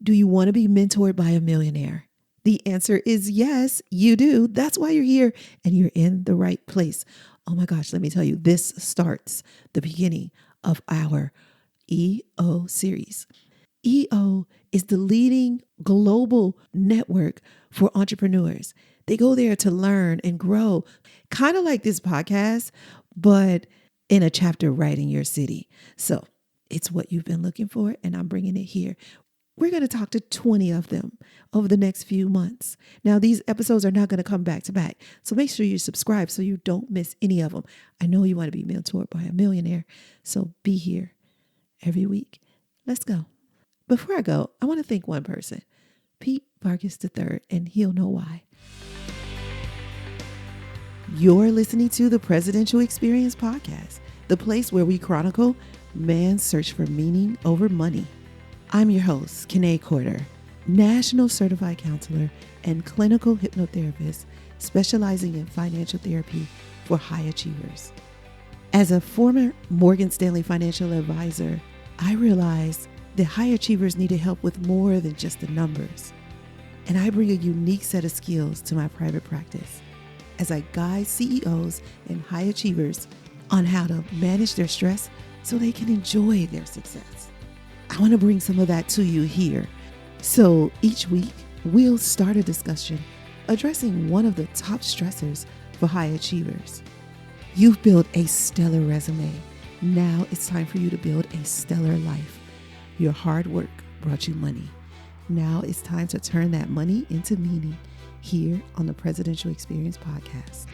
Do you want to be mentored by a millionaire? The answer is yes, you do. That's why you're here and you're in the right place. Oh my gosh, let me tell you, this starts the beginning of our EO series. EO is the leading global network for entrepreneurs. They go there to learn and grow, kind of like this podcast, but in a chapter right in your city. So it's what you've been looking for, and I'm bringing it here. We're going to talk to 20 of them over the next few months. Now, these episodes are not going to come back to back. So make sure you subscribe so you don't miss any of them. I know you want to be mentored by a millionaire. So be here every week. Let's go. Before I go, I want to thank one person, Pete Vargas III, and he'll know why. You're listening to the Presidential Experience Podcast, the place where we chronicle man's search for meaning over money. I'm your host, Kanae Corder, National Certified Counselor and Clinical Hypnotherapist specializing in financial therapy for high achievers. As a former Morgan Stanley financial advisor, I realized that high achievers needed help with more than just the numbers. And I bring a unique set of skills to my private practice as I guide CEOs and high achievers on how to manage their stress so they can enjoy their success. I want to bring some of that to you here. So each week, we'll start a discussion addressing one of the top stressors for high achievers. You've built a stellar resume. Now it's time for you to build a stellar life. Your hard work brought you money. Now it's time to turn that money into meaning here on the Presidential Experience Podcast.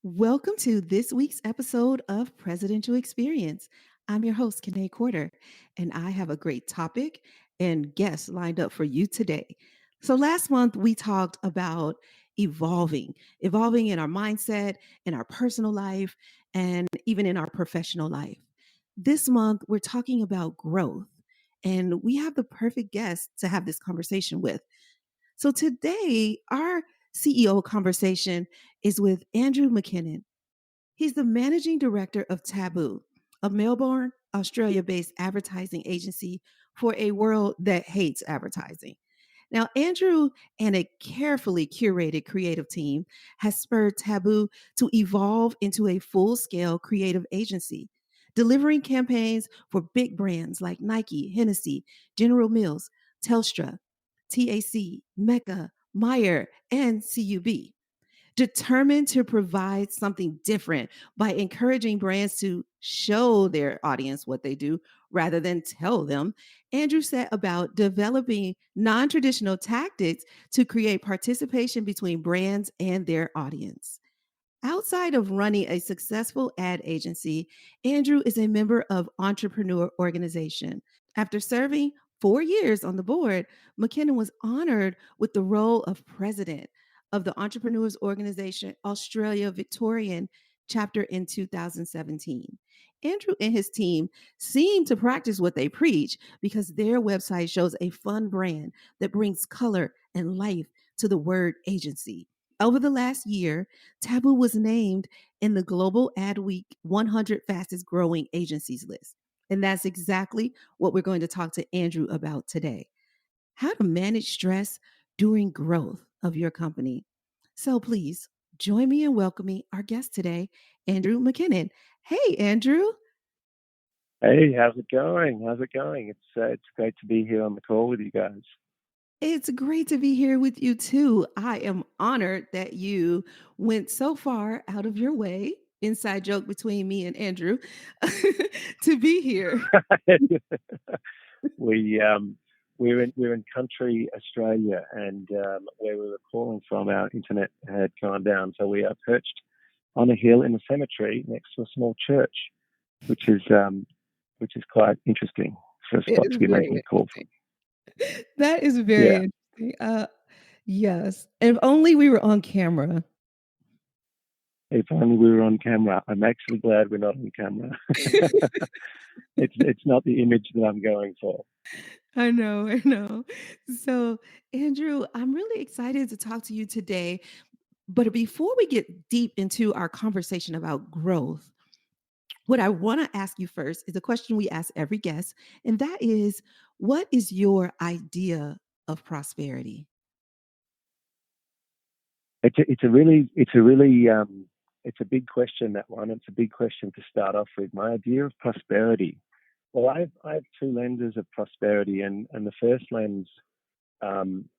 Welcome to this week's episode of Presidential Experience. I'm your host, Kanae Corder, and I have a great topic and guests lined up for you today. So last month, we talked about evolving in our mindset, in our personal life, and even in our professional life. This month, we're talking about growth, and we have the perfect guest to have this conversation with. So today, our CEO conversation is with Andrew MacKinnon. He's the managing director of Taboo, a Melbourne, Australia based advertising agency for a world that hates advertising. Now, Andrew and a carefully curated creative team has spurred Taboo to evolve into a full scale creative agency, delivering campaigns for big brands like Nike, Hennessy, General Mills, Telstra, TAC, Mecca, Meyer, and CUB. Determined to provide something different by encouraging brands to show their audience what they do rather than tell them, Andrew set about developing non traditional tactics to create participation between brands and their audience. Outside of running a successful ad agency, Andrew is a member of Entrepreneur Organization. After serving 4 years on the board, McKinnon was honored with the role of president of the Entrepreneurs Organization Australia Victorian chapter in 2017. Andrew and his team seem to practice what they preach because their website shows a fun brand that brings color and life to the word agency. Over the last year, Taboo was named in the Global Ad Week 100 fastest growing agencies list. And that's exactly what we're going to talk to Andrew about today. How to manage stress during growth of your company. So please join me in welcoming our guest today, Andrew MacKinnon. Hey, Andrew. Hey, how's it going? How's it going? It's great to be here on the call with you guys. It's great to be here with you too. I am honored that you went so far out of your way, inside joke between me and Andrew, to be here. we we're in country Australia, and where we were calling from, our internet had gone down, so we are perched on a hill in a cemetery next to a small church, which is quite interesting for a It spot is to be very making a call interesting. from. That is very Yeah, interesting. Yes. If only we were on camera. if only we were on camera. I'm actually glad we're not on camera. It's not the image that I'm going for. I know, I know. So, Andrew, I'm really excited to talk to you today But before we get deep into our conversation about growth, what I want to ask you first is a question we ask every guest, and that is, what is your idea of prosperity? It's a big question, that one. It's a big question to start off with. My idea of prosperity. Well, I have two lenses of prosperity, and the first lens, um,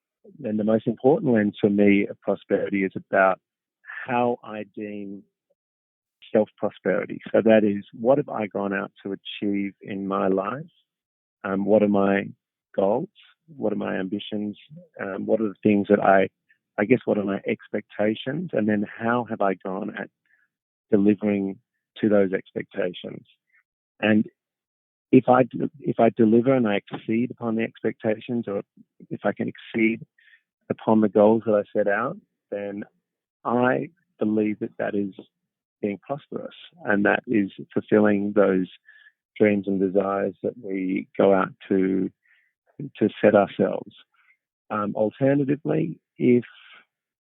and the most important lens for me of prosperity is about how I deem self prosperity. So that is, what have I gone out to achieve in my life? What are my goals? What are my ambitions? What are the things that I guess, what are my expectations? And then how have I gone at delivering to those expectations? And if I deliver and I exceed upon the expectations, or if I can exceed upon the goals that I set out, then I believe that that is being prosperous, and that is fulfilling those dreams and desires that we go out to set ourselves. Alternatively, if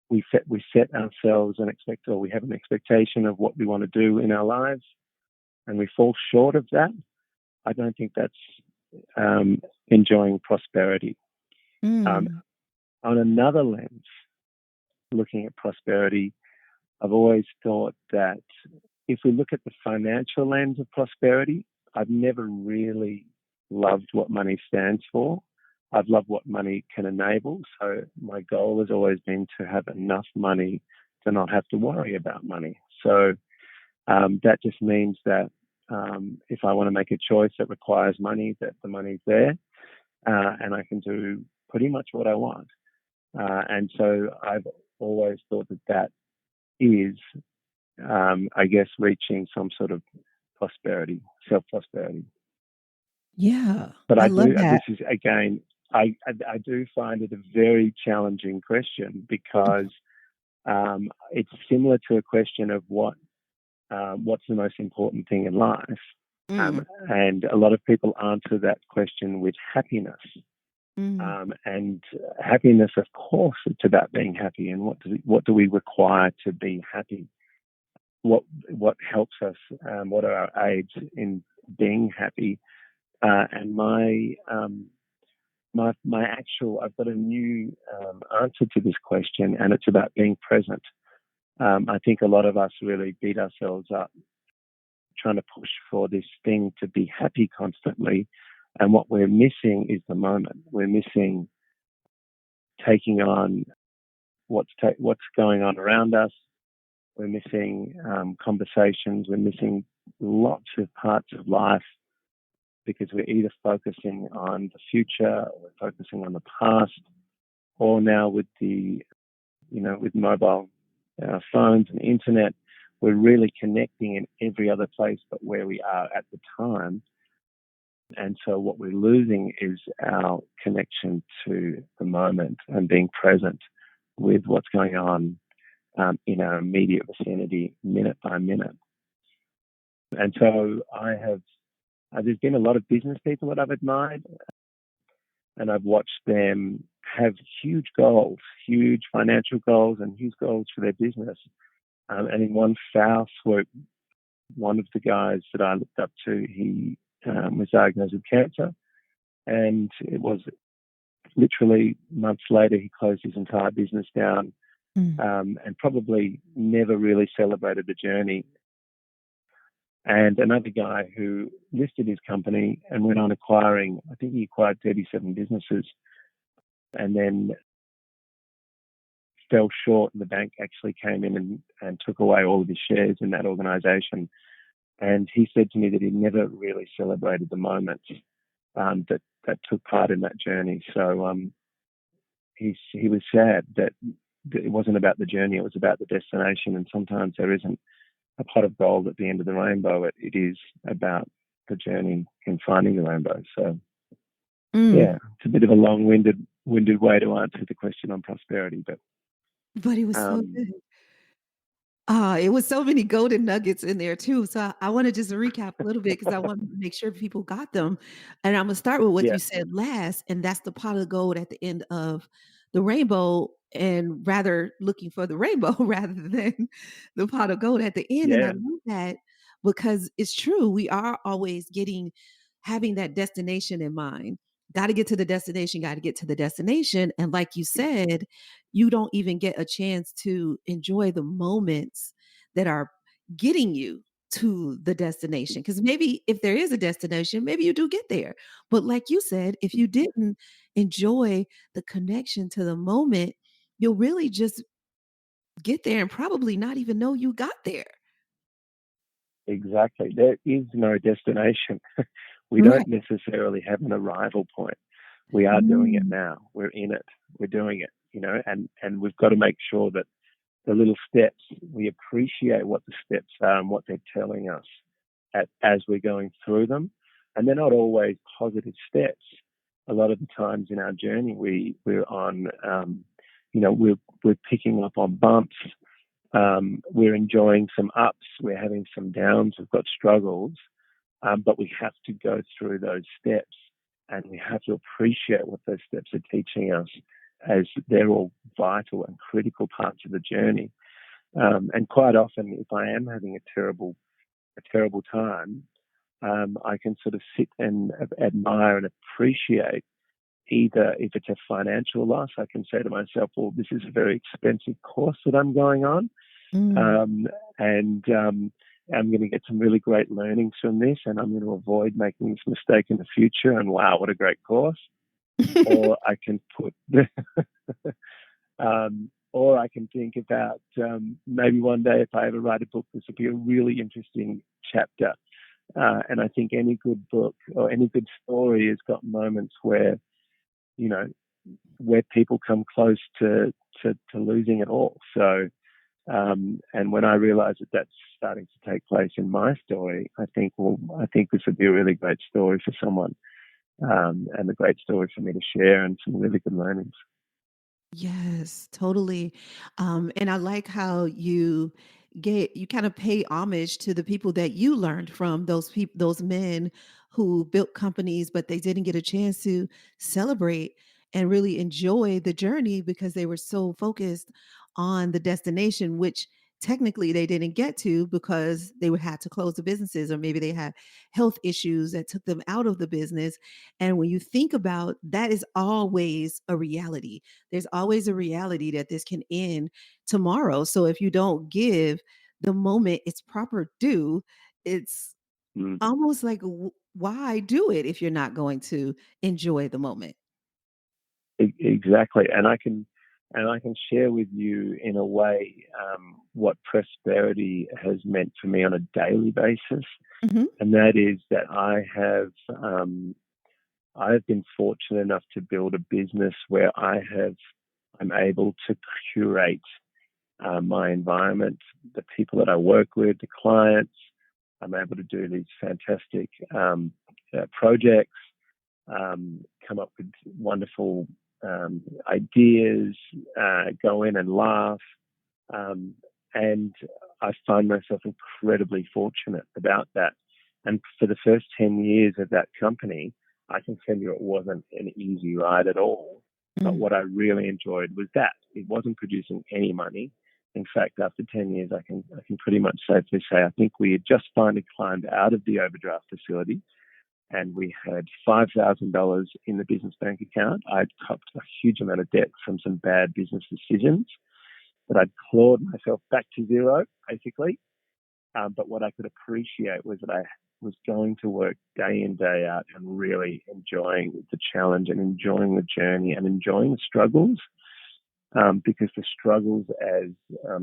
we set ourselves an expect or we have an expectation of what we want to do in our lives, and we fall short of that, I don't think that's enjoying prosperity. Um, Mm, on another lens, looking at prosperity, I've always thought that if we look at the financial lens of prosperity, I've never really loved what money stands for. I've loved what money can enable. So my goal has always been to have enough money to not have to worry about money. So that just means that if I want to make a choice that requires money, that the money's there, and I can do pretty much what I want. And so I've always thought that that is, I guess, reaching some sort of prosperity, self prosperity. yeah, But I I love do, that. this is again, I do find it a very challenging question, because it's similar to a question of what's the most important thing in life. Mm, And a lot of people answer that question with happiness. mm, And happiness, of course, it's about being happy. And what do we require to be happy? What helps us? What are our aids in being happy? And my actual, I've got a new answer to this question, and it's about being present. I think a lot of us really beat ourselves up trying to push for this thing to be happy constantly, and what we're missing is the moment. We're missing taking on what's going on around us. We're missing conversations. We're missing lots of parts of life, because we're either focusing on the future, or we're focusing on the past, or now with with mobile phones and internet, we're really connecting in every other place but where we are at the time. And so what we're losing is our connection to the moment and being present with what's going on in our immediate vicinity, minute by minute. And so there's been a lot of business people that I've admired, and I've watched them have huge goals, huge financial goals, and huge goals for their business. And in one foul swoop, one of the guys that I looked up to, he was diagnosed with cancer, and it was literally months later he closed his entire business down, mm, and probably never really celebrated the journey. And another guy who listed his company and went on acquiring, I think he acquired 37 businesses, and then fell short, and the bank actually came in and took away all of his shares in that organization. And he said to me that he never really celebrated the moments that took part in that journey. So he was sad that it wasn't about the journey, it was about the destination. And sometimes there isn't a pot of gold at the end of the rainbow. It is about the journey and finding the rainbow. So mm. yeah, it's a bit of a long-winded way to answer the question on prosperity, but But it was so um, good. It was so many golden nuggets in there too. So I want to just recap a little bit because I want to make sure people got them. And I'm gonna start with what yeah, you said last, and that's the pot of gold at the end of the rainbow. and rather looking for the rainbow rather than the pot of gold at the end. And I Yeah, love that because it's true. We are always having that destination in mind. Got to get to the destination, got to get to the destination. And like you said, you don't even get a chance to enjoy the moments that are getting you to the destination. Because maybe if there is a destination, maybe you do get there. But like you said, if you didn't enjoy the connection to the moment, you'll really just get there and probably not even know you got there. exactly. There is no destination. We Right. don't necessarily have an arrival point. We are doing it Mm. now. We're in it. We're doing it, and we've got to make sure that the little steps, we appreciate what the steps are and what they're telling us as we're going through them. And they're not always positive steps. A lot of the times in our journey, we're on, we're picking up on bumps. We're enjoying some ups. We're having some downs. We've got struggles, but we have to go through those steps, and we have to appreciate what those steps are teaching us, as they're all vital and critical parts of the journey. And quite often, if I am having a terrible time, I can sort of sit and admire and appreciate. Either if it's a financial loss, I can say to myself, well, this is a very expensive course that I'm going on. Mm. And I'm going to get some really great learnings from this, and I'm going to avoid making this mistake in the future. And wow, what a great course! Or I can put, or I can think about maybe one day if I ever write a book, this will be a really interesting chapter. And I think any good book or any good story has got moments where, you know, where people come close to losing it all. So, and when I realized that that's starting to take place in my story, I think, well, I think this would be a really great story for someone, and a great story for me to share, and some really good learnings. Yes, totally. And I like how you kind of pay homage to the people that you learned from, those men who built companies, but they didn't get a chance to celebrate and really enjoy the journey because they were so focused on the destination, which technically they didn't get to because they would have to close the businesses, or maybe they had health issues that took them out of the business. And when you think about that, is always a reality. There's always a reality that this can end tomorrow. So if you don't give the moment its proper due, it's Mm. almost like, why do it if you're not going to enjoy the moment? Exactly, and I can share with you in a way what prosperity has meant for me on a daily basis, Hmm. and that is that I have been fortunate enough to build a business where I'm able to curate my environment, the people that I work with, the clients. I'm able to do these fantastic projects, come up with wonderful ideas, go in and laugh. Um, and I find myself incredibly fortunate about that. And for the first 10 years of that company, I can tell you it wasn't an easy ride at all. But Mm. what I really enjoyed was that it wasn't producing any money. In fact, after 10 years, I can pretty much safely say I think we had just finally climbed out of the overdraft facility, and we had $5,000 in the business bank account. I'd copped a huge amount of debt from some bad business decisions, but I'd clawed myself back to zero, basically. But what I could appreciate was that I was going to work day in, day out, and really enjoying the challenge and enjoying the journey and enjoying the struggles. Because the struggles, as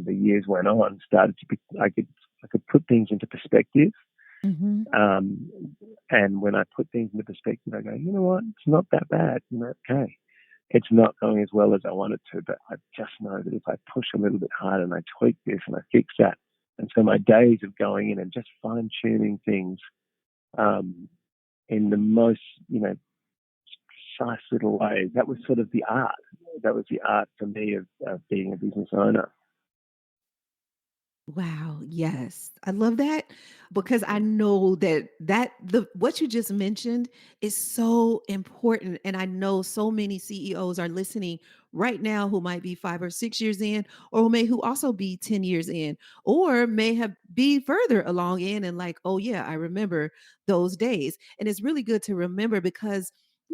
the years went on, started to be, I could put things into perspective. Hmm. Um, and when I put things into perspective, I go, you know what? It's not that bad. Okay, it's not going as well as I want it to, but I just know that if I push a little bit harder and I tweak this and I fix that, and so my days of going in and just fine tuning things um, in the most, precise little ways. That was sort of the art. That was the art for me of being a business owner. Wow, yes. I love that because I know that the what you just mentioned is so important, and I know so many CEOs are listening right now who might be 5 or 6 years in, or who also be 10 years in, or may have be further along in and like, "Oh yeah, I remember those days." And it's really good to remember because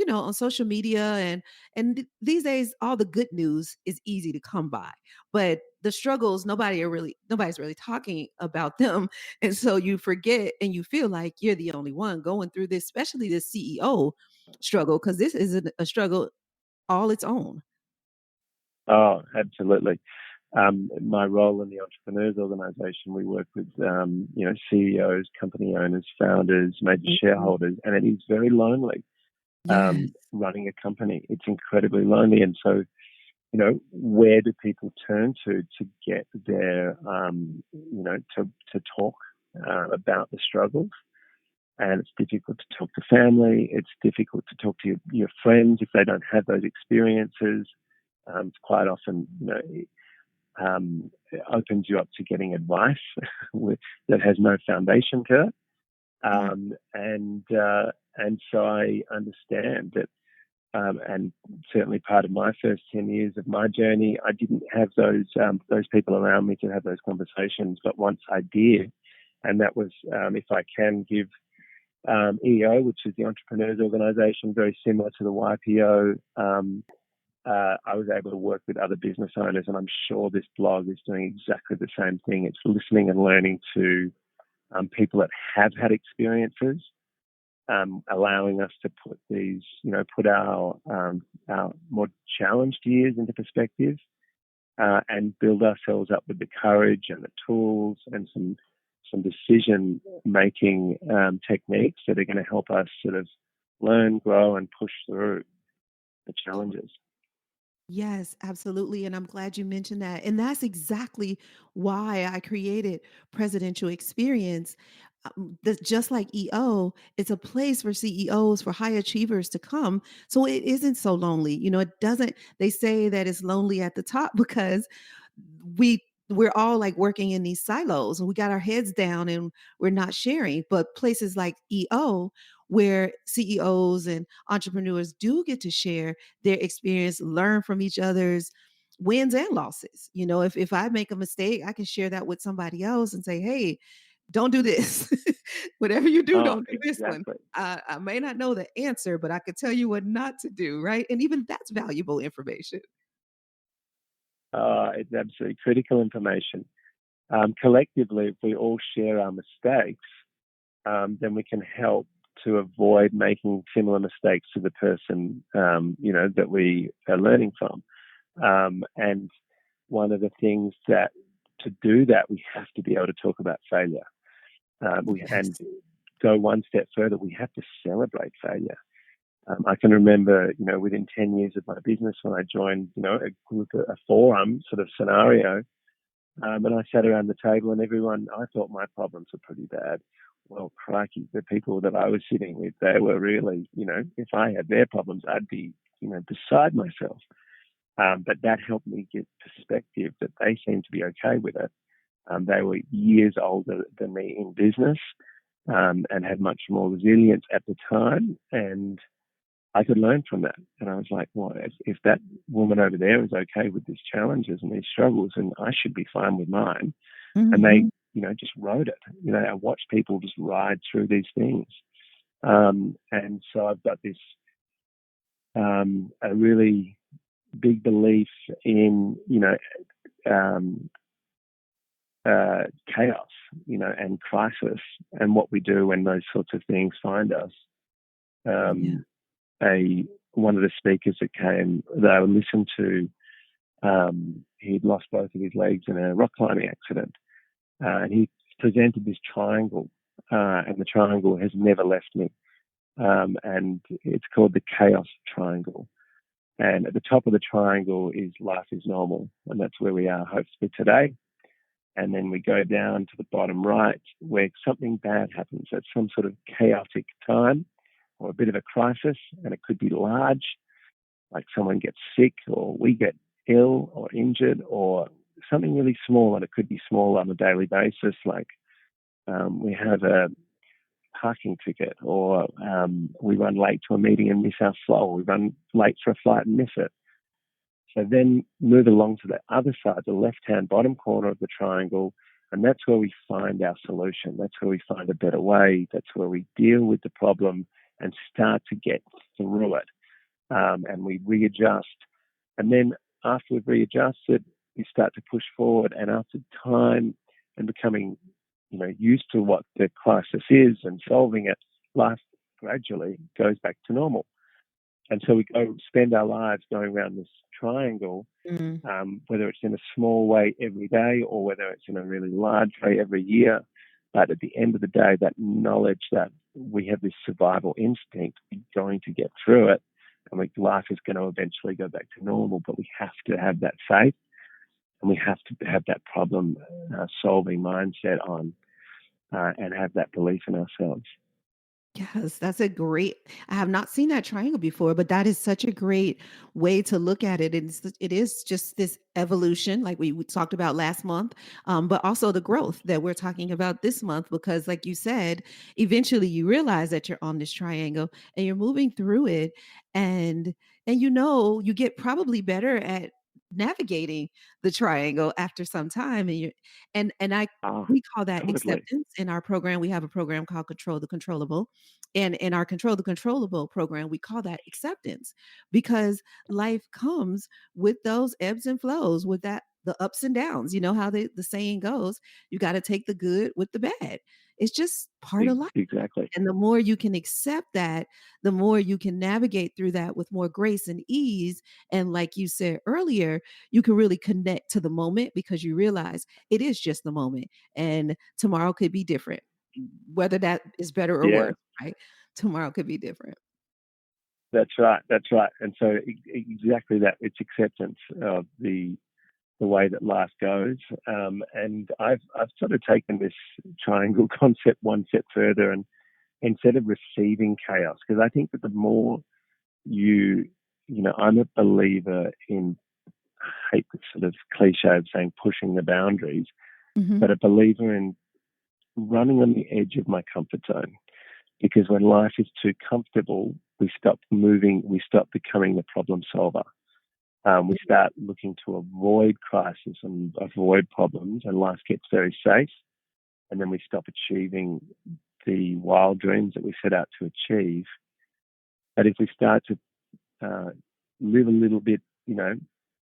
on social media and these days all the good news is easy to come by, but the struggles nobody's really talking about them, and so you forget and you feel like you're the only one going through this, especially the CEO struggle, because this is a struggle all its own. Oh, absolutely. My role in the entrepreneurs organization, we work with CEOs, company owners, founders, major Mhm. shareholders, and it is very lonely Yes. running a company. It's incredibly lonely, and so where do people turn to get their to talk about the struggles? And it's difficult to talk to family. It's difficult to talk to your friends if they don't have those experiences. It's quite often, it opens you up to getting advice that has no foundation to it. Yeah. And so I understand that, and certainly part of my first 10 years of my journey, I didn't have those people around me to have those conversations. But once I did, and that was, if I can give EO, which is the Entrepreneurs Organisation, very similar to the YPO. I was able to work with other business owners, and I'm sure this blog is doing exactly the same thing. It's listening and learning to people that have had experiences, allowing us to put our more challenged years into perspective, and build ourselves up with the courage and the tools and some decision making techniques that are going to help us sort of learn, grow, and push through the challenges. Yes, absolutely. And I'm glad you mentioned that. And that's exactly why I created Presidential Experience. Just like EO, it's a place for CEOs, for high achievers to come. So it isn't so lonely. It doesn't, they say that it's lonely at the top because we're all like working in these silos and we got our heads down and we're not sharing. But places like EO, where CEOs and entrepreneurs do get to share their experience, learn from each other's wins and losses. If I make a mistake, I can share that with somebody else and say, hey, don't do this. Whatever you do, Oh, don't do this one. exactly. I may not know the answer, but I could tell you what not to do, right? And even that's valuable information. It's absolutely critical information. Collectively, if we all share our mistakes, then we can help to avoid making similar mistakes to the person that we are learning from. And one of the things that to do that, we have to be able to talk about failure. And Yes. go one step further, we have to celebrate failure. I can remember, within 10 years of my business when I joined, a group, a forum sort of scenario, and I sat around the table and I thought my problems were pretty bad. Well, crikey, the people that I was sitting with, they were really, if I had their problems, I'd be, beside myself. But that helped me get perspective that they seemed to be okay with it. They were years older than me in business, and had much more resilience at the time. And I could learn from that. And I was like, well, if that woman over there is okay with these challenges and these struggles, and I should be fine with mine. And they, Mhm. just rode it. I watched people just ride through these things. And so I've got this a really big belief in, um, chaos, and crisis, and what we do when those sorts of things find us. Yeah. Um, a One of the speakers that came that I listened to, he'd lost both of his legs in a rock climbing accident, and he presented this triangle, and the triangle has never left me, and it's called the chaos triangle. And at the top of the triangle is life is normal, and that's where we are hopefully today. And then we go down to the bottom right where something bad happens at some sort of chaotic time or a bit of a crisis, and it could be large, like someone gets sick or we get ill or injured or something really small, and it could be small on a daily basis, like we have a parking ticket, or we run late to a meeting and miss our flow, or we run late for a flight and miss it. So then move along to the other side, the left-hand bottom corner of the triangle, and that's where we find our solution. That's where we find a better way. That's where we deal with the problem and start to get through it. And we readjust. And then after we've readjusted, we start to push forward. And after time and becoming, used to what the crisis is and solving it, life gradually goes back to normal. And so we go spend our lives going around this triangle, Mm. whether it's in a small way every day or whether it's in a really large way every year. But at the end of the day, that knowledge that we have this survival instinct, we're going to get through it, and life is going to eventually go back to normal. But we have to have that faith, and we have to have that problem solving mindset on, and have that belief in ourselves. Yes, that's a great. I have not seen that triangle before, but that is such a great way to look at it. It is just this evolution, like we talked about last month, but also the growth that we're talking about this month. Because, like you said, eventually you realize that you're on this triangle and you're moving through it, and you get probably better at navigating the triangle after some time, and you and I Ah, we call that totally. acceptance in our program. We have a program called Control the Controllable, and in our Control the Controllable program, we call that acceptance, because life comes with those ebbs and flows, with the ups and downs. You know how the saying goes, you got to take the good with the bad. It's just part of life. Exactly. And the more you can accept that, the more you can navigate through that with more grace and ease. And like you said earlier, you can really connect to the moment because you realize it is just the moment, and tomorrow could be different, whether that is better or Yeah. worse, right? Tomorrow could be different. That's right. That's right. And so exactly that. It's acceptance of the way that life goes. And I've sort of taken this triangle concept one step further, and instead of receiving chaos, because I think that the more you I'm a believer in, I hate this sort of cliche of saying pushing the boundaries, Mhm. but a believer in running on the edge of my comfort zone. Because when life is too comfortable, we stop moving, we stop becoming the problem solver. We start looking to avoid crisis and avoid problems, and life gets very safe. And then we stop achieving the wild dreams that we set out to achieve. But if we start to uh, live a little bit,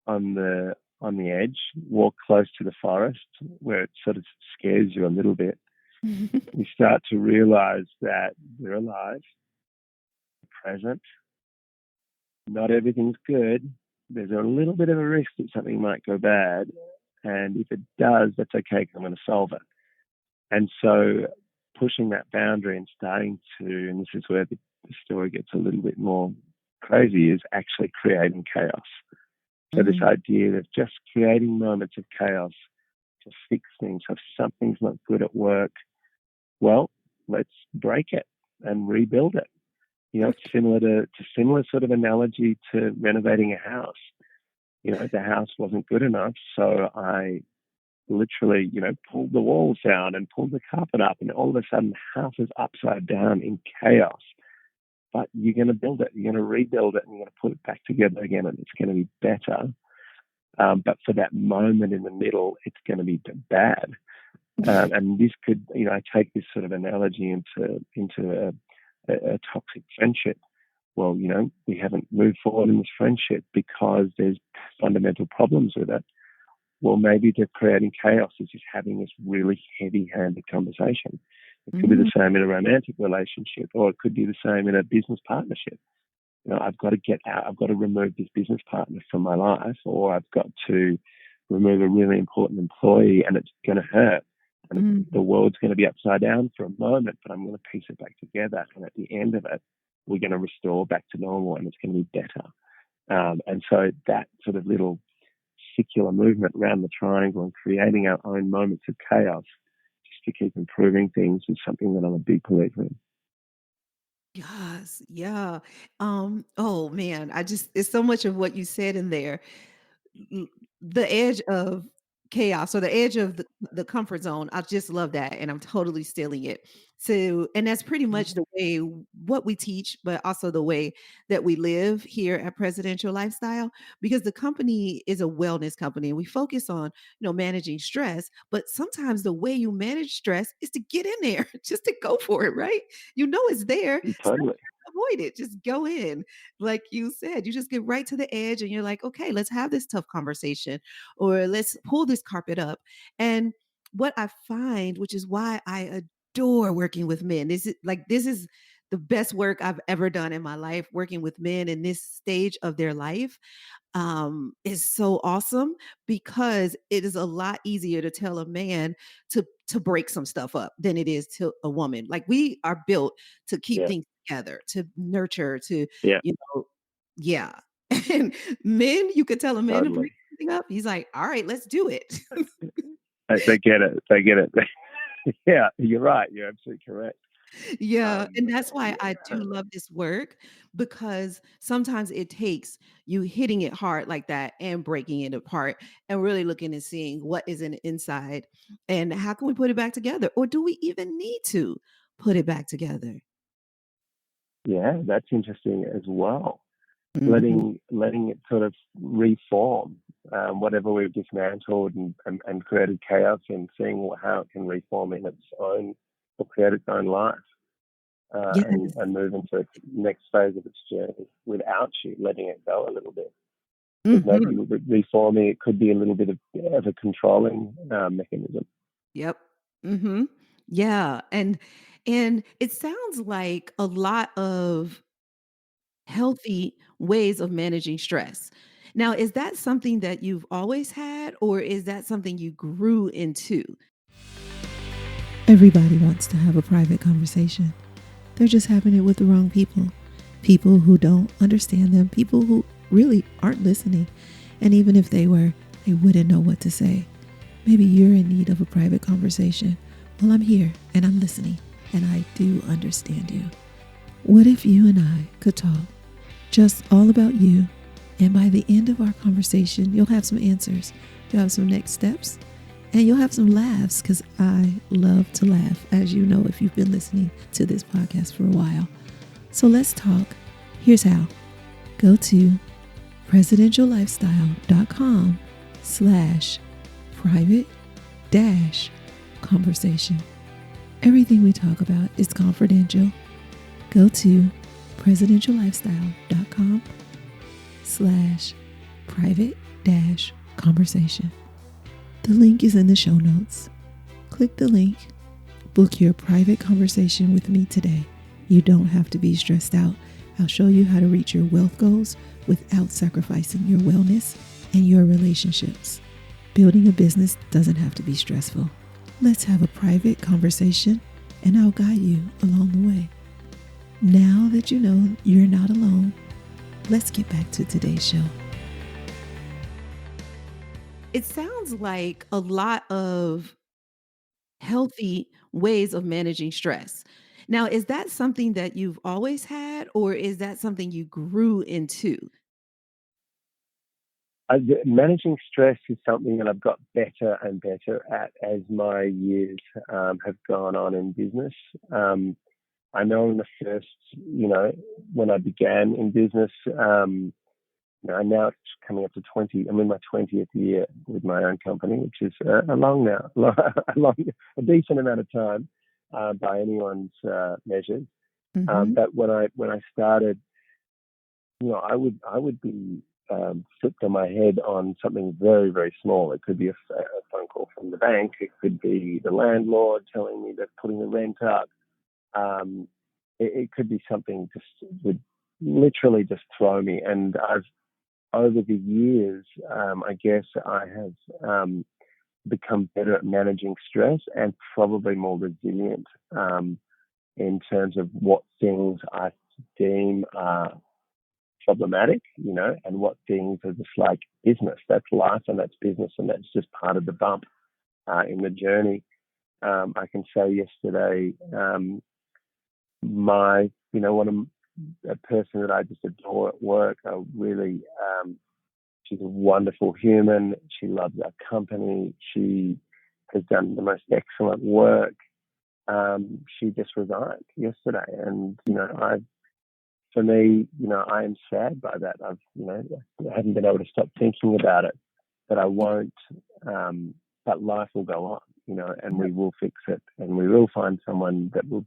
on the edge, walk close to the forest where it sort of scares you a little bit, we start to realize that we're alive, present. Not everything's good. There's a little bit of a risk that something might go bad. And if it does, that's okay because I'm going to solve it. And so pushing that boundary and starting to, and this is where the story gets a little bit more crazy, is actually creating chaos. So this Mhm. idea of just creating moments of chaos to fix things. So if something's not good at work, well, let's break it and rebuild it. It's similar sort of analogy to renovating a house. The house wasn't good enough, so I literally, pulled the walls down and pulled the carpet up, and all of a sudden, the house is upside down in chaos. But you're going to build it, you're going to rebuild it, and you're going to put it back together again, and it's going to be better. But for that moment in the middle, it's going to be bad. And this could, I take this sort of analogy into a toxic friendship. Well, we haven't moved forward in this friendship because there's fundamental problems with it. Well, maybe the creating chaos is just having this really heavy-handed conversation. It could be Mhm. the same in a romantic relationship, or it could be the same in a business partnership. I've got to get out. I've got to remove this business partner from my life, or I've got to remove a really important employee, and it's going to hurt. And Mhm. the world's going to be upside down for a moment, but I'm going to piece it back together. And at the end of it, we're going to restore back to normal, and it's going to be better. And so that sort of little circular movement around the triangle and creating our own moments of chaos just to keep improving things is something that I'm a big believer in. Yes, yeah. Oh man, I just it's so much of what you said in there. L- The edge of chaos or the edge of the comfort zone. I just love that. And I'm totally stealing it. So, and that's pretty much the way what we teach, but also the way that we live here at Presidential Lifestyle, because the company is a wellness company and we focus on, managing stress. But sometimes the way you manage stress is to get in there, just to go for it, right? You know it's there. Stop Totally. trying to avoid it. Just go in. Like you said, you just get right to the edge and you're like, okay, let's have this tough conversation or let's pull this carpet up. And what I find, which is why I adore working with men, this is the best work I've ever done in my life. Working with men in this stage of their life is so awesome because it is a lot easier to tell a man to break some stuff up than it is to a woman. Like we are built to keep Yeah. things together, to nurture, to Yeah. you know, yeah. And men, you could tell a man to break Totally. something up. He's like, all right, let's do it. They get it. They get it. Yeah, you're right. You're absolutely correct. Yeah, Um, and that's why I yeah, do love this work because sometimes it takes you hitting it hard like that and breaking it apart and really looking and seeing what is in the inside and how can we put it back together or do we even need to put it back together? yeah, that's interesting as well. Mhm. Letting it sort of reform whatever we've dismantled and created chaos, and seeing how it can reform in its own or create its own life, Yes. and move into its next phase of its journey without you letting it go a little bit. Because maybe Mhm. reforming it could be a little bit of a controlling mechanism. Yep. Mhm. Yeah, and it sounds like a lot of healthy ways of managing stress. Now, is that something that you've always had, or is that something you grew into? Everybody wants to have a private conversation. They're just having it with the wrong people. People who don't understand them, people who really aren't listening. And even if they were, they wouldn't know what to say. Maybe you're in need of a private conversation. Well, I'm here and I'm listening, and I do understand you. What if you and I could talk just all about you? And by the end of our conversation, you'll have some answers, you'll have some next steps, and you'll have some laughs because I love to laugh, as you know, if you've been listening to this podcast for a while. So let's talk. Here's how. Go to presidentiallifestyle.com/private conversation. Everything we talk about is confidential. Go to presidentiallifestyle.com/private conversation. The link is in the show notes. Click the link. Book your private conversation with me today. You don't have to be stressed out. I'll show you how to reach your wealth goals without sacrificing your wellness and your relationships. Building a business doesn't have to be stressful. Let's have a private conversation and I'll guide you along the way. Now that you know you're not alone, let's get back to today's show. It sounds like a lot of healthy ways of managing stress. Now, is that something that you've always had, or is that something you grew into? Managing stress is something that I've got better and better at as my years have gone on in business. I know in the first, when I began in business, now it's coming up to 20. I'm in my 20th year with my own company, which is a long now, a decent amount of time by anyone's measures. Mhm. But when I started, I would be flipped on my head on something very, very small. It could be a phone call from the bank. It could be the landlord telling me they're putting the rent up. Um, it could be something just would literally just throw me. And I've over the years, I guess I have become better at managing stress and probably more resilient in terms of what things I deem are problematic, and what things are just like business. That's life and that's business and that's just part of the bump in the journey. I can say yesterday, one of a person that I just adore at work, I really She's a wonderful human. She loves our company. She has done the most excellent work. She just resigned yesterday, and for me, I am sad by that. I haven't been able to stop thinking about it, but I won't. But life will go on, and we will fix it, and we will find someone that will,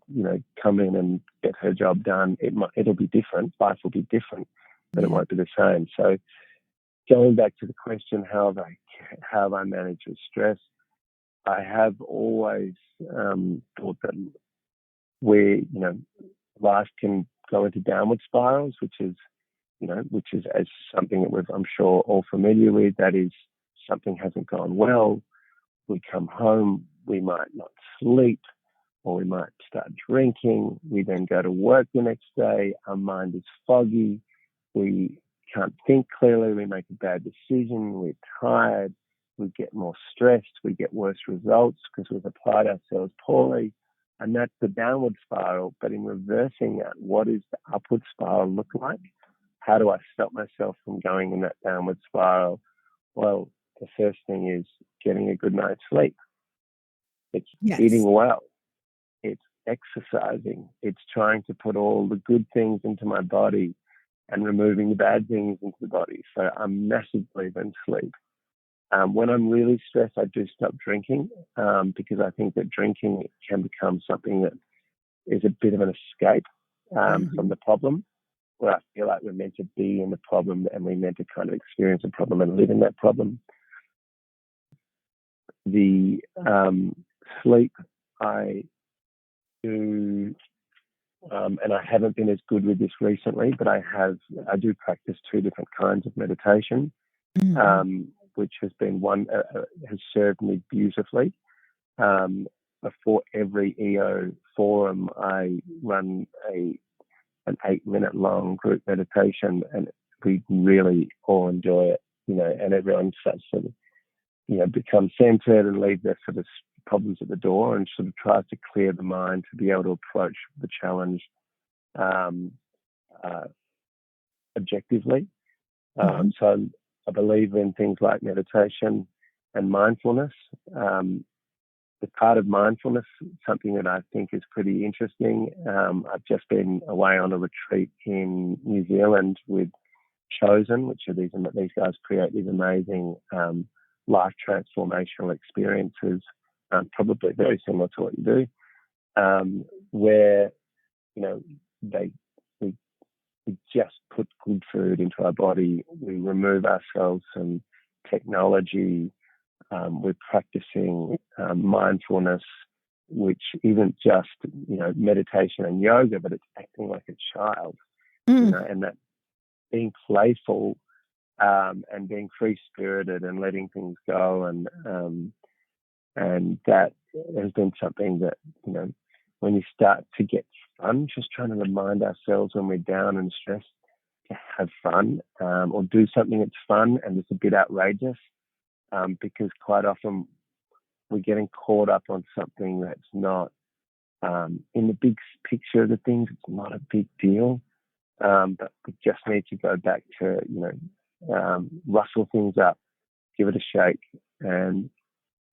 come in and get her job done. It'll be different. Life will be different, but it Yeah. won't be the same. So, going back to the question, how have I managed with stress? I have always thought that life can go into downward spirals, which is as something that I'm sure all familiar with. That is, something hasn't gone well. We come home, we might not sleep, or we might start drinking. We then go to work the next day. Our mind is foggy. We can't think clearly. We make a bad decision. We're tired. We get more stressed. We get worse results because we've applied ourselves poorly. And that's the downward spiral. But in reversing that, what does the upward spiral look like? How do I stop myself from going in that downward spiral? Well, the first thing is getting a good night's sleep. It's Yes. eating well. It's exercising. It's trying to put all the good things into my body and removing the bad things into the body. So I'm a massive believer in sleep. When I'm really stressed, I do stop drinking because I think that drinking can become something that is a bit of an escape from Mhm. the problem, where I feel like we're meant to be in the problem and we're meant to kind of experience a problem and live in that problem. The sleep, I do, and I haven't been as good with this recently, but I do practice two different kinds of meditation, Mhm. which has been has served me beautifully. Um, Before every EO forum, I run an 8-minute long group meditation, and we really all enjoy it, and everyone starts to, become centered and leave their sort of problems at the door and sort of tries to clear the mind to be able to approach the challenge um, uh, objectively. Mhm. So I believe in things like meditation and mindfulness. The part of mindfulness, something that I think is pretty interesting. I've just been away on a retreat in New Zealand with Chosen, which are these guys create these amazing life transformational experiences, probably very similar to what you do, where you know they we, we just put good food into our body. We remove ourselves from technology. We're practicing mindfulness, which isn't just meditation and yoga, but it's acting like a child, Mm. and that being playful and being free spirited and letting things go, and that has been something that when you start to get fun, just trying to remind ourselves when we're down and stressed to have fun or do something that's fun and it's a bit outrageous, because quite often we're getting caught up on something that's not in the big picture of the things. It's not a big deal, but we just need to go back to rustle things up, give it a shake, and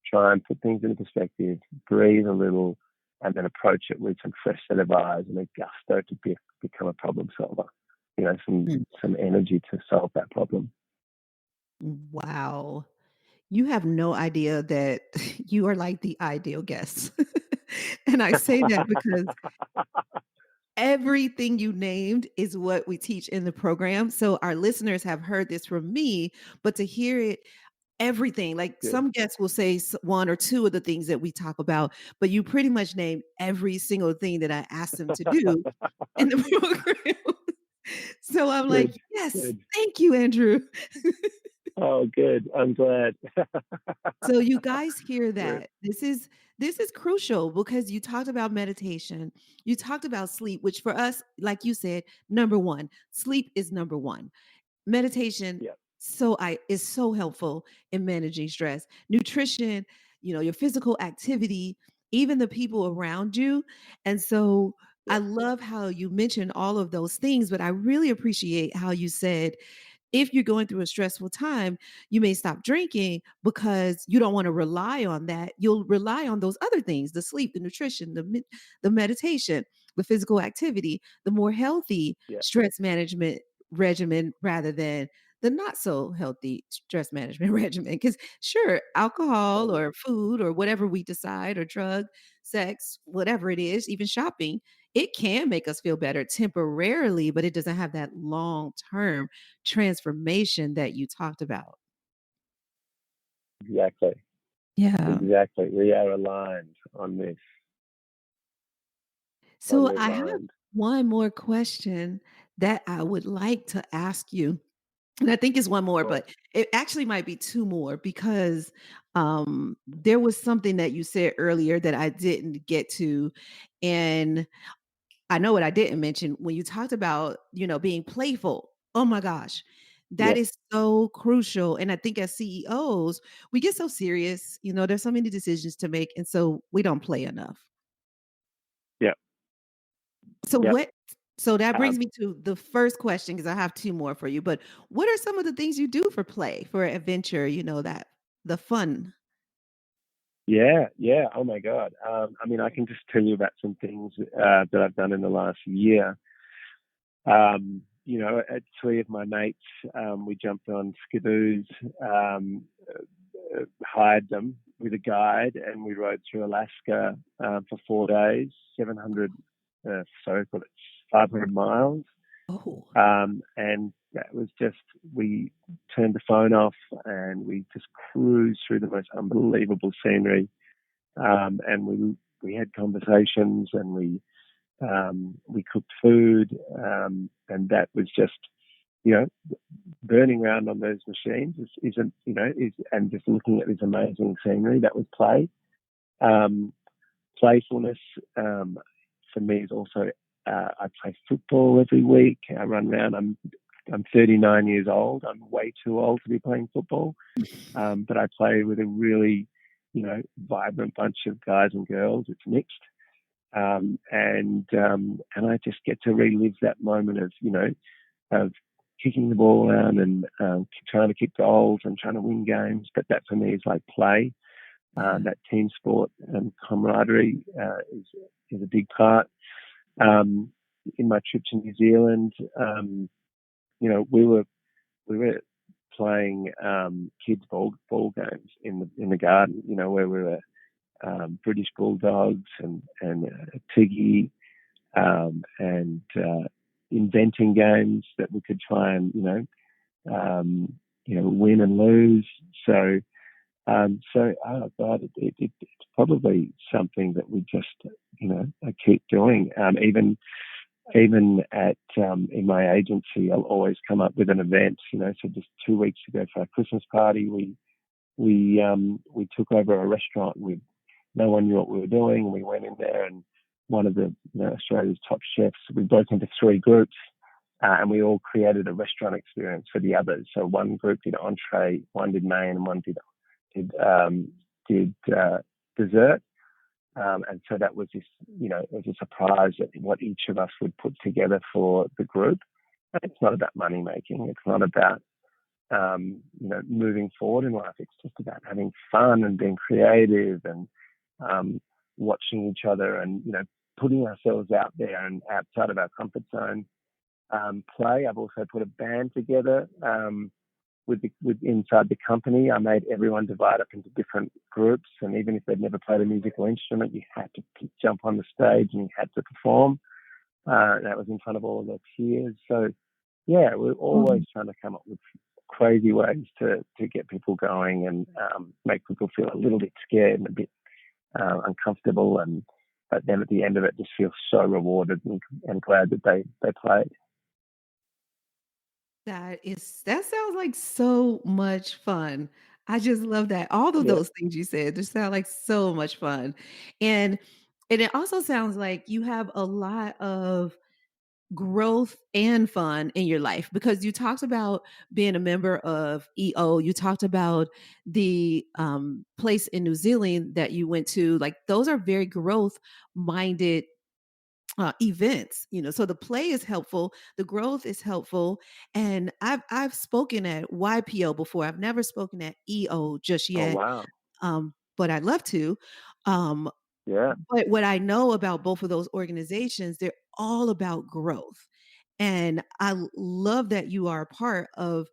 try and put things into perspective, breathe a little, and then approach it with some fresh set of eyes and a gusto to become a problem solver. Mm. Some energy to solve that problem. Wow. You have no idea that you are like the ideal guest. And I say that because everything you named is what we teach in the program. So our listeners have heard this from me, but to hear it, everything, like Good. some guests will say one or two of the things that we talk about, but you pretty much named every single thing that I asked them to do in the program. So I'm like, Good. yes, Good. thank you, Andrew. Oh, good. I'm glad. So you guys hear Good. that. This is crucial because you talked about meditation. You talked about sleep, which for us, like you said, number 1. Sleep is number 1. Meditation Yeah. is so helpful in managing stress. Nutrition, your physical activity, even the people around you. And so I Yeah. love how you mentioned all of those things, but I really appreciate how you said if you're going through a stressful time, you may stop drinking because you don't want to rely on that. You'll rely on those other things, the sleep, the nutrition, the meditation, the physical activity, the more healthy Yeah, stress management regimen rather than the not so healthy stress management regimen. Because sure, alcohol totally. or food or whatever we decide, or drug, sex, whatever it is, even shopping, it can make us feel better temporarily, but it doesn't have that long term transformation that you talked about. Exactly. Yeah. Exactly. We are aligned on this, So totally I have aligned. one more question that I would like to ask you. And I think it's one Of more, course. but it actually might be two more because there was something that you said earlier that I didn't get to. And I know what I didn't mention when you talked about, being playful. Oh my gosh. That Yep. is so crucial. And I think as CEOs, we get so serious, there's so many decisions to make. And so we don't play enough. Yep. So Yep. what so that brings Um, me to the first question because I have two more for you. But what are some of the things you do for play, for adventure, that the fun? yeah. Yeah. Oh my God. I mean, I can just tell you about some things that I've done in the last year. At three of my mates, we jumped on skidoos, hired them with a guide, and we rode through Alaska for 4 days, 700, sorry, 500 miles. Oh. And that was just, we turned the phone off and we just cruised through the most unbelievable scenery. And we had conversations, and we cooked food, and that was just, you know, burning around on those machines isn't, and just looking at this amazing scenery. That was play. Um, Playfulness, for me is also, I play football every week. I run around. I'm 39 years old. I'm way too old to be playing football, but I play with a really, vibrant bunch of guys and girls. It's mixed, and I just get to relive that moment of, of kicking the ball around and trying to kick goals and trying to win games. But that for me is like play. Yeah. That team sport and camaraderie is a big part. Um, in my trip to New Zealand, we were playing kids ball games in the garden. Where we were British bulldogs and Tiggy, and inventing games that we could try and win and lose. So, oh God, it's probably something that we just, I keep doing. Even at in my agency, I'll always come up with an event. So just 2 weeks ago for our Christmas party, we took over a restaurant. No one knew what we were doing. We went in there, and one of the Australia's top chefs. We broke into three groups, and we all created a restaurant experience for the others. So one group did entree, one did main, and one did dessert. And so that was this, it was a surprise at what each of us would put together for the group. And it's not about money making. It's not about, moving forward in life. It's just about having fun and being creative and um, watching each other and, putting ourselves out there and outside of our comfort zone. Play. I've also put a band together. With inside the company, I made everyone divide up into different groups, and even if they'd never played a musical instrument, you had to jump on the stage and you had to perform. That was in front of all of their peers. So, yeah, we're always Um, trying to come up with crazy ways to get people going and make people feel a little bit scared and a bit uncomfortable, and but then at the end of it, just feel so rewarded and glad that they played. that sounds like so much fun. I just love that. All of Yeah, those things you said just sound like so much fun. And and it also sounds like you have a lot of growth and fun in your life because you talked about being a member of EO. You talked about the place in New Zealand that you went to. Like those are very growth minded events, so the play is helpful, the growth is helpful. And I've spoken at YPO before. I've never spoken at EO just Oh, yet, wow. but I'd love to. Um, Yeah. but what I know about both of those organizations, they're all about growth. And love that you are a part of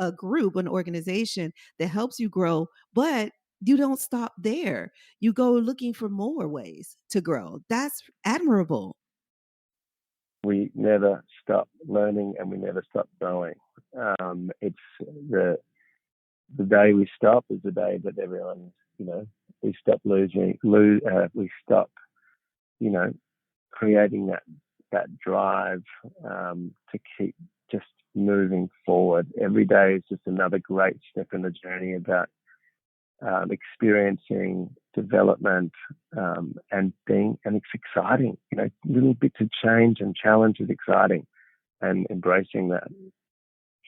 a group, an organization that helps you grow, but you don't stop there. You go looking for more ways to grow. That's admirable. We never stop learning and we never stop growing. It's the day we stop is the day that everyone, we stop we stop, you know, creating that drive to keep just moving forward. Every day is just another great step in the journey about experiencing development and it's exciting. Little bits of change and challenge is exciting, and embracing that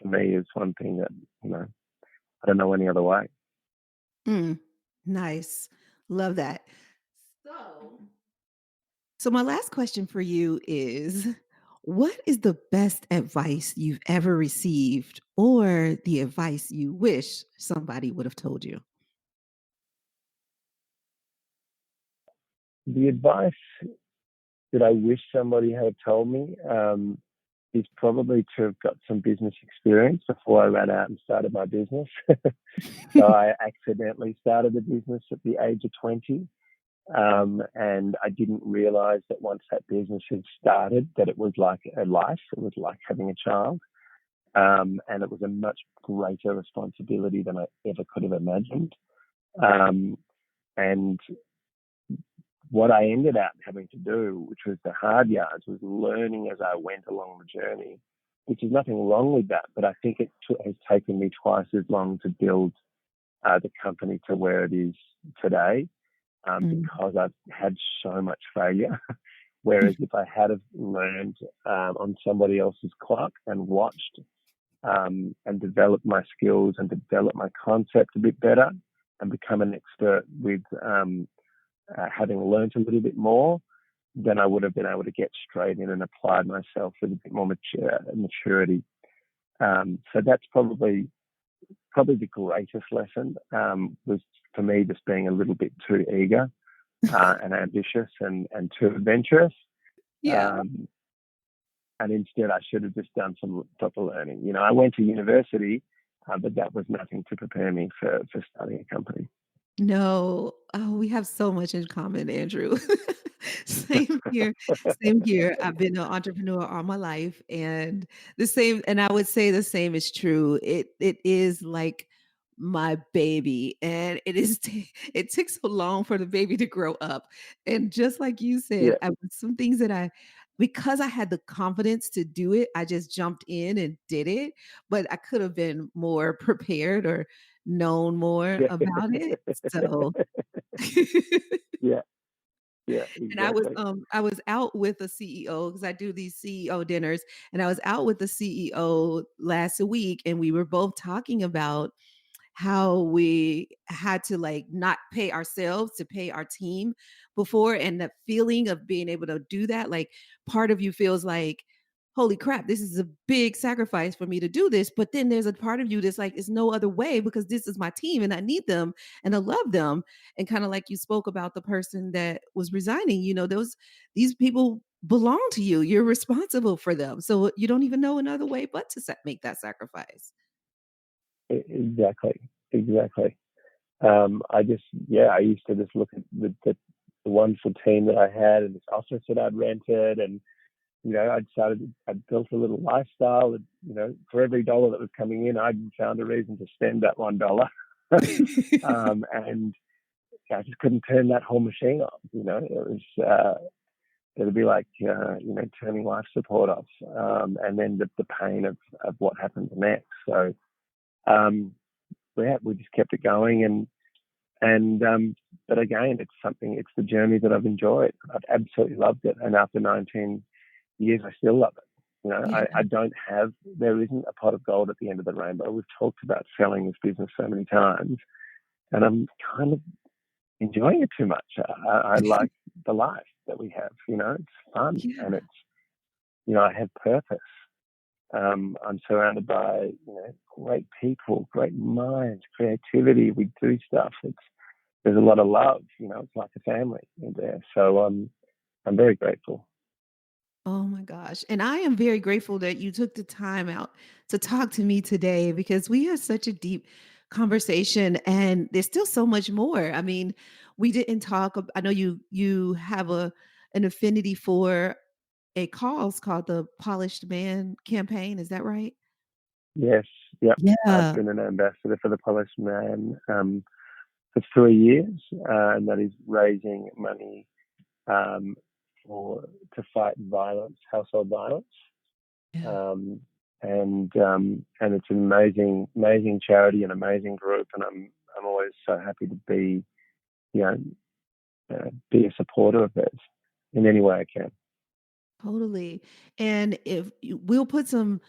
for me is one thing that I don't know any other way. Mm, nice. Love that. So my last question for you is, what is the best advice you've ever received or the advice you wish somebody would have told you? The advice that I wish somebody had told me is probably to have got some business experience before I ran out and started my business. So I accidentally started a business at the age of 20. And I didn't realize that once that business had started, that it was like a life. It was like having a child. And it was a much greater responsibility than I ever could have imagined. Um, and what I ended up having to do, which was the hard yards, was learning as I went along the journey, which is nothing wrong with that. But I think it has taken me twice as long to build the company to where it is today, Mm. because I've had so much failure. Whereas if I had have learned on somebody else's clock and watched and developed my skills and developed my concept a bit better and become an expert with having learned a little bit more, then I would have been able to get straight in and applied myself with a bit more maturity. So that's probably the greatest lesson, was for me just being a little bit too eager and ambitious and too adventurous. Yeah. Um, and instead, I should have just done some proper learning. I went to university, but that was nothing to prepare me for starting a company. No. Oh, we have so much in common, Andrew. Same here. Same here. I've been an entrepreneur all my life, and I would say the same is true. It is like my baby, and it took so long for the baby to grow up. And just like you said, Yeah, some things that because I had the confidence to do it, I just jumped in and did it, but I could have been more prepared or known more yeah, about it. So yeah, yeah, and exactly. I was out with a CEO because I do these CEO dinners, and I was out with the CEO last week, and we were both talking about how we had to like not pay ourselves to pay our team before, and that feeling of being able to do that, like part of you feels like, holy crap, this is a big sacrifice for me to do this, but then there's a part of you that's like, it's no other way because this is my team and I need them and I love them. And kind of like you spoke about the person that was resigning, these people belong to you, you're responsible for them, so you don't even know another way but to make that sacrifice. Exactly, exactly. I used to just look at the wonderful team that I had and this office that I'd rented, and I'd built a little lifestyle, and for every dollar that was coming in, I'd found a reason to spend that $1. And I just couldn't turn that whole machine off. It'd be like turning life support off, and then the pain of what happened next. So we just kept it going, and but again, it's the journey that I've enjoyed. I've absolutely loved it, and after 19 years, I still love it. Yeah. I don't have, there isn't a pot of gold at the end of the rainbow. We've talked about selling this business so many times, and I'm kind of enjoying it too much. I like the life. that we have. It's fun and Yeah. I have purpose. I'm surrounded by great people, great minds, creativity. We do stuff. There's a lot of love. It's like a family in there. So I'm very grateful. Oh my gosh. And I am very grateful that you took the time out to talk to me today because we had such a deep conversation and there's still so much more. I mean, we didn't talk I know you have an affinity for a cause called the Polished Man campaign, is that right? Yes, yep. I've Yeah. been an ambassador for the Polished Man for 3 years, and that is raising money um, to fight violence, household violence. Yeah. Um, and it's an amazing charity, an amazing group, and I'm always so happy to you know be a supporter of theirs in any way I can. Totally. And we'll put some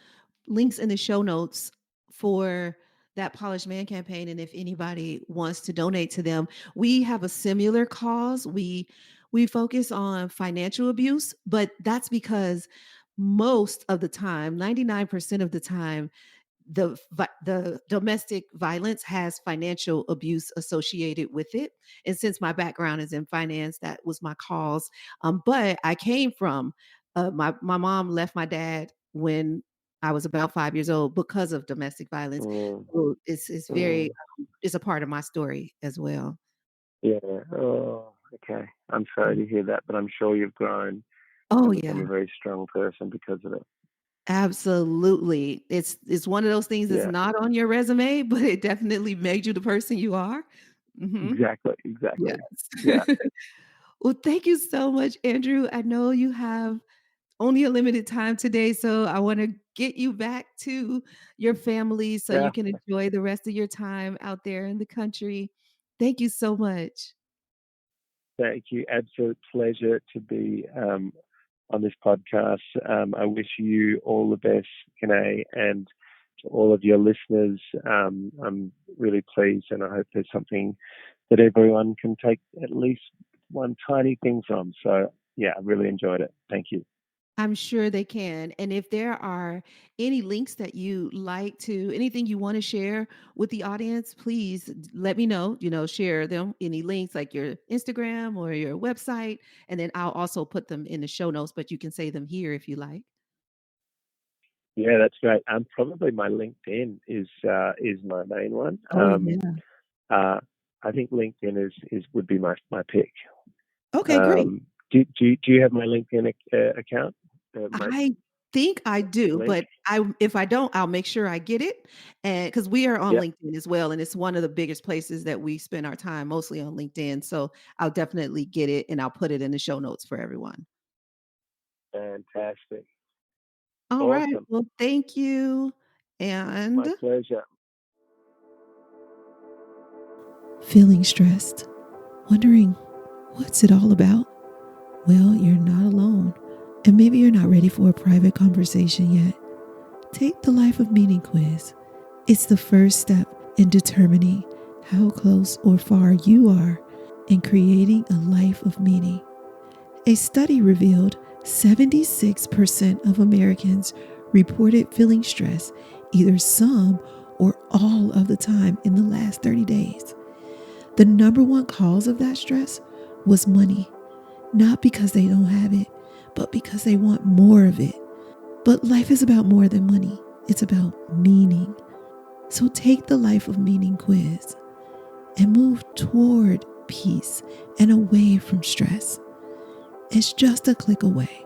links in the show notes for that Polished Man campaign. And if anybody wants to donate to them, we have a similar cause. We focus on financial abuse, but that's because most of the time, 99% of the time, the domestic violence has financial abuse associated with it. And since my background is in finance, that was my cause. But I came from my mom left my dad when I was about 5 years old because of domestic violence. Mm, So it's very mm, it's a part of my story as well. yeah. Oh, okay. I'm sorry Mm. to hear that, but I'm sure you've grown Oh and become yeah. a very strong person because of it. Absolutely. It's one of those things that's Yeah. not on your resume, but it definitely made you the person you are. Mhm. Exactly. Exactly. Yes. Yeah. Well, thank you so much, Andrew. I know you have only a limited time today, so I want to get you back to your family so Yeah. you can enjoy the rest of your time out there in the country. Thank you so much. Thank you. Absolute pleasure to be on this podcast. I wish you all the best, Kane, and to all of your listeners. I'm really pleased, and I hope there's something that everyone can take at least one tiny thing from. So, yeah, I really enjoyed it. Thank you. I'm sure they can. And if there are any links that you like to, anything you want to share with the audience, please let me know, share them, any links like your Instagram or your website. And then I'll also put them in the show notes, but you can say them here if you like. Yeah, that's great. Probably my LinkedIn is my main one. Oh, yeah. Uh, I think LinkedIn is would be my pick. Okay, great. Do you have my LinkedIn account? My I think I do, link? but if I don't, I'll make sure I get it. And because we are on Yeah, LinkedIn as well, and it's one of the biggest places that we spend our time, mostly on LinkedIn. So I'll definitely get it and I'll put it in the show notes for everyone. fantastic. All right. Awesome. Well, thank you. And My pleasure. feeling stressed, wondering what's it all about? Well, you're not alone. And maybe you're not ready for a private conversation yet. Take the Life of Meaning quiz. It's the first step in determining how close or far you are in creating a life of meaning. A study revealed 76% of Americans reported feeling stress either some or all of the time in the last 30 days. The number one cause of that stress was money, not because they don't have it, but because they want more of it. But life is about more than money. It's about meaning. So take the Life of Meaning quiz and move toward peace and away from stress. It's just a click away.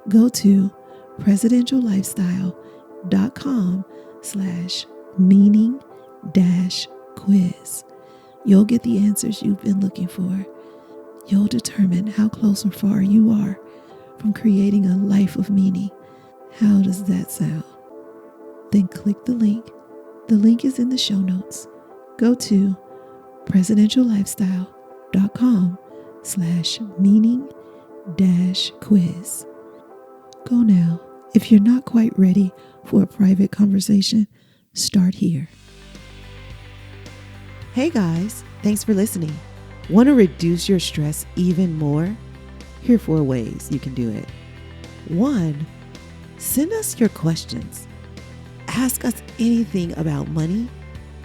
Go to presidentiallifestyle.com/meaning quiz. You'll get the answers you've been looking for. You'll determine how close or far you are from creating a life of meaning. How does that sound? Then click the link. The link is in the show notes. Go to presidentiallifestyle.com/meaning quiz. Go now. If you're not quite ready for a private conversation, start here. Hey guys, thanks for listening. Want to reduce your stress even more? Here are 4 ways you can do it. 1, send us your questions. Ask us anything about money,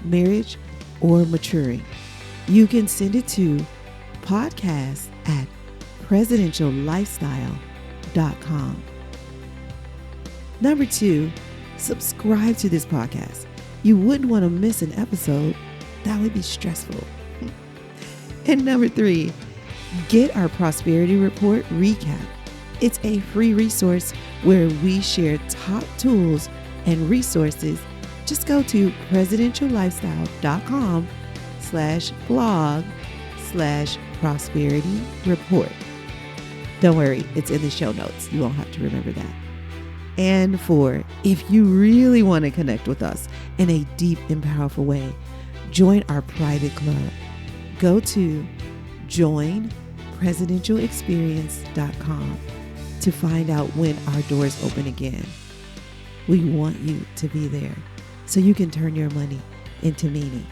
marriage, or maturing. You can send it to podcast@presidentiallifestyle.com. Number 2, subscribe to this podcast. You wouldn't want to miss an episode. That would be stressful. And number 3, get our Prosperity Report recap. It's a free resource where we share top tools and resources. Just go to presidentiallifestyle.com/blog/prosperity report. Don't worry, it's in the show notes. You won't have to remember that. And 4, if you really want to connect with us in a deep and powerful way, join our private club. Go to joinpresidentialexperience.com to find out when our doors open again. We want you to be there so you can turn your money into meaning.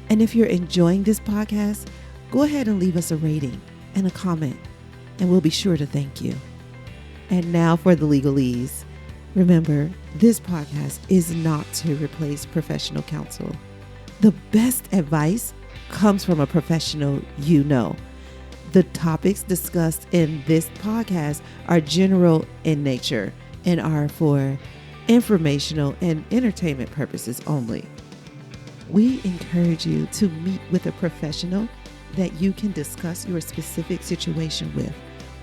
And if you're enjoying this podcast, go ahead and leave us a rating and a comment, and we'll be sure to thank you. And now for the legalese. Remember, this podcast is not to replace professional counsel. The best advice comes from a professional you know. The topics discussed in this podcast are general in nature and are for informational and entertainment purposes only. We encourage you to meet with a professional that you can discuss your specific situation with,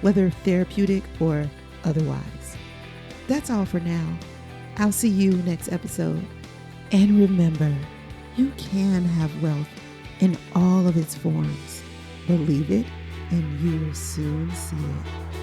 whether therapeutic or otherwise. That's all for now. I'll see you next episode. And remember, you can have wealth in all of its forms. Believe it, and you will soon see it.